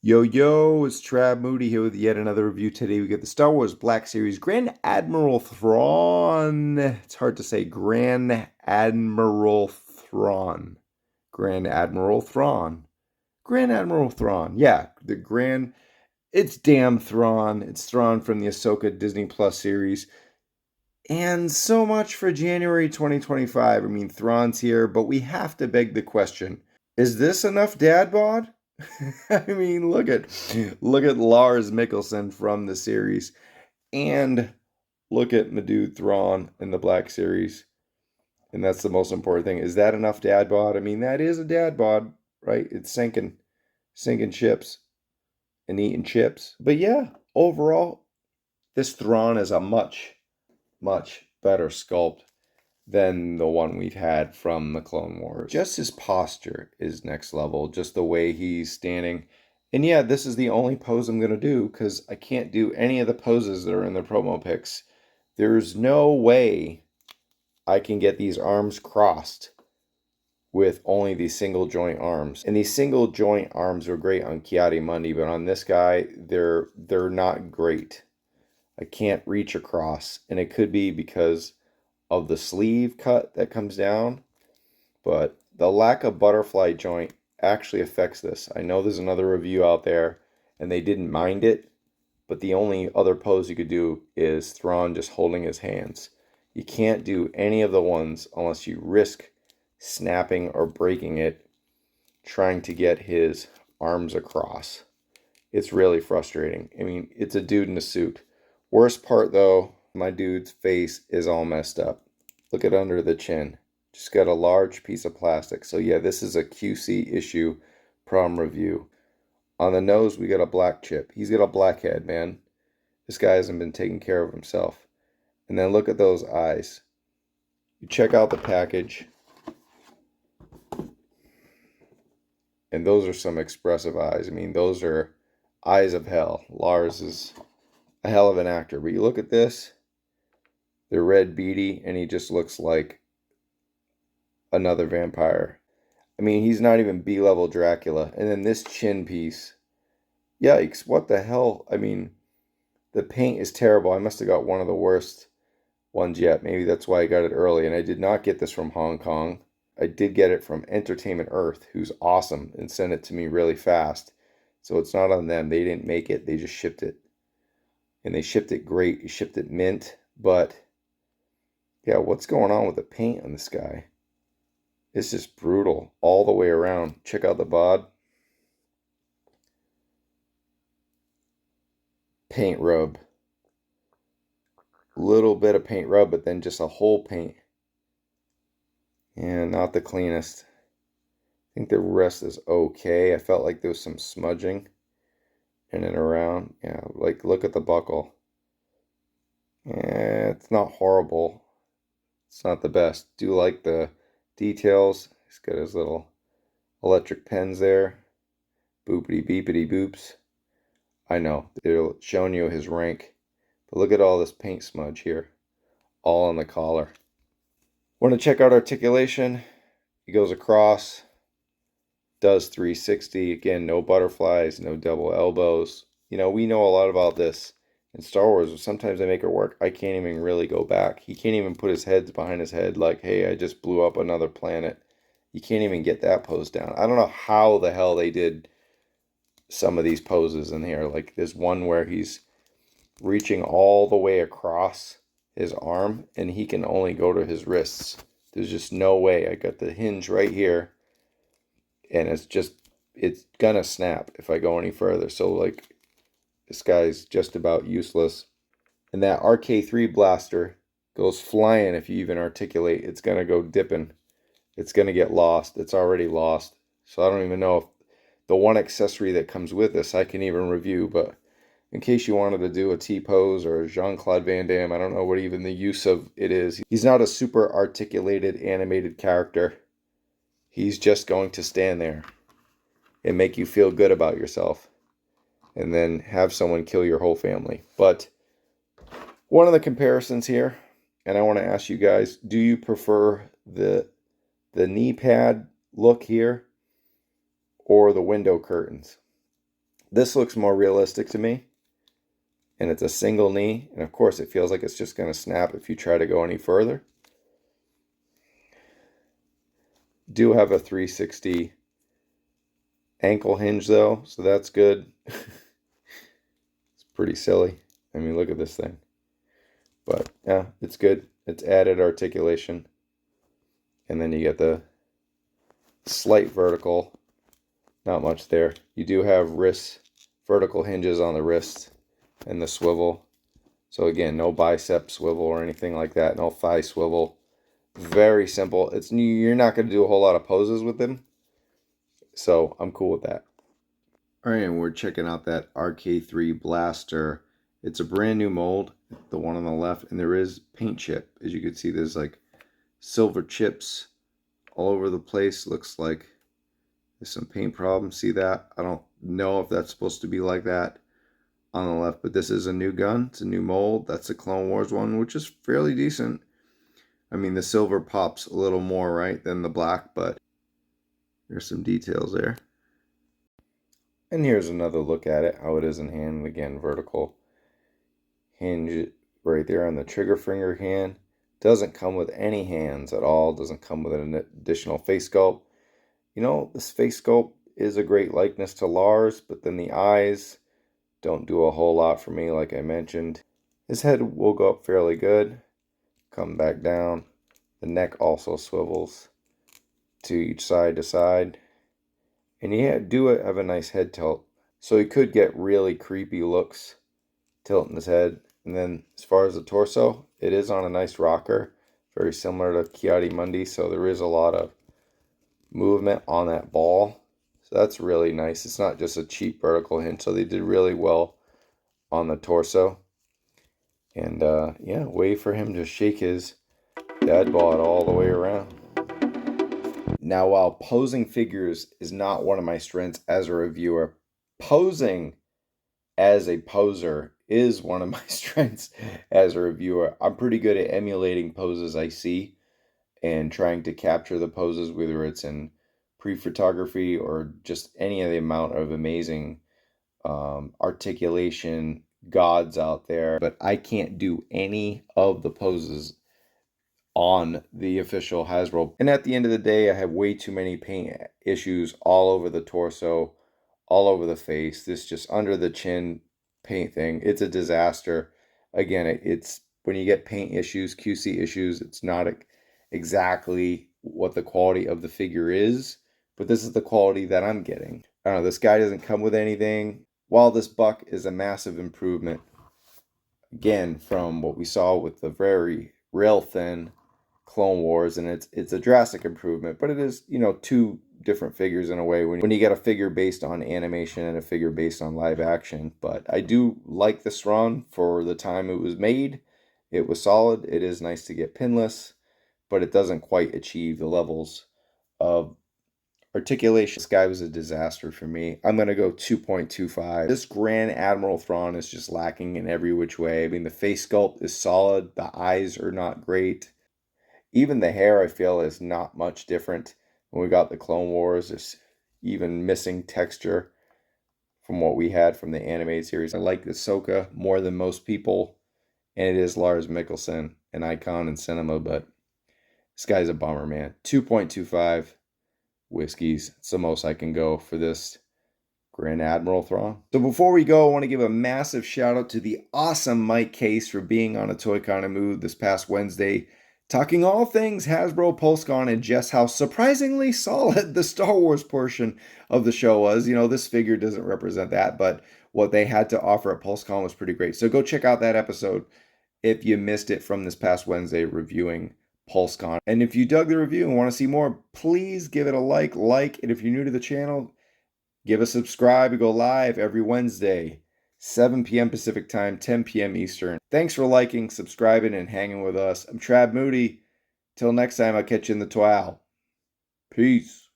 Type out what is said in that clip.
Yo, yo, it's Moody here with yet another review. Today we get the Star Wars Black Series Grand Admiral Thrawn. It's hard to say. Grand Admiral Thrawn. Grand Admiral Thrawn. Grand Admiral Thrawn. Yeah, the Grand. It's damn Thrawn. It's Thrawn from the Ahsoka Disney Plus series. And so much for January 2025. I mean, Thrawn's here, but we have to beg the question, is this enough Dad Bod? I mean, look at Lars Mikkelsen from the series, and look at my dude Thrawn in the Black Series, and that's the most important thing. Is that enough Dad Bod? I mean, that is a Dad Bod, right? It's sinking ships and eating chips. But yeah, overall, this Thrawn is a much better sculpt than the one we've had from the Clone Wars. Just his posture is next level, just the way he's standing. And yeah, this is the only pose I'm going to do because I can't do any of the poses that are in the promo pics. There's no way I can get these arms crossed with only these single joint arms. And these single joint arms are great on Ki-Adi-Mundi, but on this guy, they're not great. I can't reach across, and it could be because of the sleeve cut that comes down, but the lack of butterfly joint actually affects this. I know there's another review out there and they didn't mind it, but the only other pose you could do is Thrawn just holding his hands. You can't do any of the ones unless you risk snapping or breaking it trying to get his arms across. It's really frustrating. I mean, it's a dude in a suit. Worst part though, my dude's face is all messed up. Look at under the chin. Just got a large piece of plastic. So yeah, this is a QC issue prom review. On the nose, we got a black chip. He's got a black head, man. This guy hasn't been taking care of himself. And then look at those eyes. You check out the package. And those are some expressive eyes. I mean, those are eyes of hell. Lars is a hell of an actor. But you look at this, they're red beady, and he just looks like another vampire. I mean, he's not even B-level Dracula. And then this chin piece. Yikes, what the hell? I mean, the paint is terrible. I must have got one of the worst ones yet. Maybe that's why I got it early. And I did not get this from Hong Kong. I did get it from Entertainment Earth, who's awesome, and sent it to me really fast. So it's not on them. They didn't make it. They just shipped it. And they shipped it great. They shipped it mint. But, yeah, what's going on with the paint on this guy? It's just brutal all the way around. Check out the bod. Paint rub. Little bit of paint rub, but then just a whole paint. And not the cleanest. I think the rest is okay. I felt like there was some smudging in and around. Yeah, like look at the buckle. Yeah, it's not horrible. It's not the best. Do like the details. He's got his little electric pens there. Boopity beepity boops. I know, they're showing you his rank. But look at all this paint smudge here. All on the collar. Want to check out articulation? He goes across. Does 360. Again, no butterflies, no double elbows. You know, we know a lot about this in Star Wars. Sometimes they make it work. I can't even really go back. He can't even put his head behind his head like, hey, I just blew up another planet. You can't even get that pose down. I don't know how the hell they did some of these poses in here. Like there's one where he's reaching all the way across his arm and he can only go to his wrists. There's just no way. I got the hinge right here and it's gonna snap if I go any further. So like this guy's just about useless. And that RK3 blaster goes flying if you even articulate. It's gonna go dipping. It's gonna get lost. It's already lost. So I don't even know if the one accessory that comes with this I can even review, but in case you wanted to do a T-pose or a Jean-Claude Van Damme, I don't know what even the use of it is. He's not a super articulated animated character. He's just going to stand there and make you feel good about yourself and then have someone kill your whole family. But one of the comparisons here, and I want to ask you guys, do you prefer the knee pad look here or the window curtains? This looks more realistic to me. And it's a single knee. And of course, it feels like it's just going to snap if you try to go any further. Do have a 360 ankle hinge though, so that's good. It's pretty silly. I mean, look at this thing. But yeah, it's good. It's added articulation. And then you get the slight vertical. Not much there. You do have vertical hinges on the wrist and the swivel. So again, no bicep swivel or anything like that. No thigh swivel. Very simple. You're not going to do a whole lot of poses with them. So I'm cool with that. All right, and we're checking out that RK3 blaster. It's a brand new mold, the one on the left, and there is paint chip. As you can see, there's like silver chips all over the place. Looks like there's some paint problems. See that? I don't know if that's supposed to be like that on the left, but this is a new gun. It's a new mold. That's the Clone Wars one, which is fairly decent. I mean, the silver pops a little more, right, than the black, but there's some details there. And here's another look at it, how it is in hand. Again, vertical hinge right there on the trigger finger hand. Doesn't come with any hands at all. Doesn't come with an additional face sculpt. You know, this face sculpt is a great likeness to Lars, but then the eyes don't do a whole lot for me, like I mentioned. His head will go up fairly good, come back down. The neck also swivels to each side to side. And you do have a nice head tilt. So he could get really creepy looks tilting his head. And then as far as the torso, it is on a nice rocker. Very similar to Ki-Adi-Mundi. So there is a lot of movement on that ball. So that's really nice. It's not just a cheap vertical hinge. So they did really well on the torso. And yeah, way for him to shake his dad bod all the way around. Now, while posing figures is not one of my strengths as a reviewer, posing as a poser is one of my strengths as a reviewer. I'm pretty good at emulating poses I see and trying to capture the poses, whether it's in pre-photography or just any of the amount of amazing articulation gods out there. But I can't do any of the poses on the official Hasbro. And at the end of the day, I have way too many paint issues all over the torso, all over the face. This just under the chin paint thing, it's a disaster. Again, it's when you get paint issues, QC issues, it's not exactly what the quality of the figure is, but this is the quality that I'm getting. I don't know, this guy doesn't come with anything. While this buck is a massive improvement, again, from what we saw with the very rail thin Clone Wars, and it's a drastic improvement, but it is, you know, two different figures in a way when you get a figure based on animation and a figure based on live action. But I do like this Thrawn for the time it was made. It was solid. It is nice to get pinless, but it doesn't quite achieve the levels of articulation. This guy was a disaster for me. I'm going to go 2.25. This Grand Admiral Thrawn is just lacking in every which way. I mean, the face sculpt is solid. The eyes are not great. Even the hair, I feel, is not much different. When we got the Clone Wars, there's even missing texture from what we had from the animated series. I like Ahsoka more than most people, and it is Lars Mikkelsen, an icon in cinema, but this guy's a bummer, man. 2.25 whiskeys. It's the most I can go for this Grand Admiral Thrawn. So before we go, I want to give a massive shout out to the awesome Mike Case for being on a Toy Kind of Mood this past Wednesday, talking all things Hasbro, PulseCon, and just how surprisingly solid the Star Wars portion of the show was. You know, this figure doesn't represent that, but what they had to offer at PulseCon was pretty great. So go check out that episode if you missed it from this past Wednesday reviewing PulseCon. And if you dug the review and want to see more, please give it a like. And if you're new to the channel, give a subscribe. We go live every Wednesday, 7 p.m. Pacific Time, 10 p.m. Eastern. Thanks for liking, subscribing, and hanging with us. I'm Moody. Till next time, I'll catch you in the twal. Peace.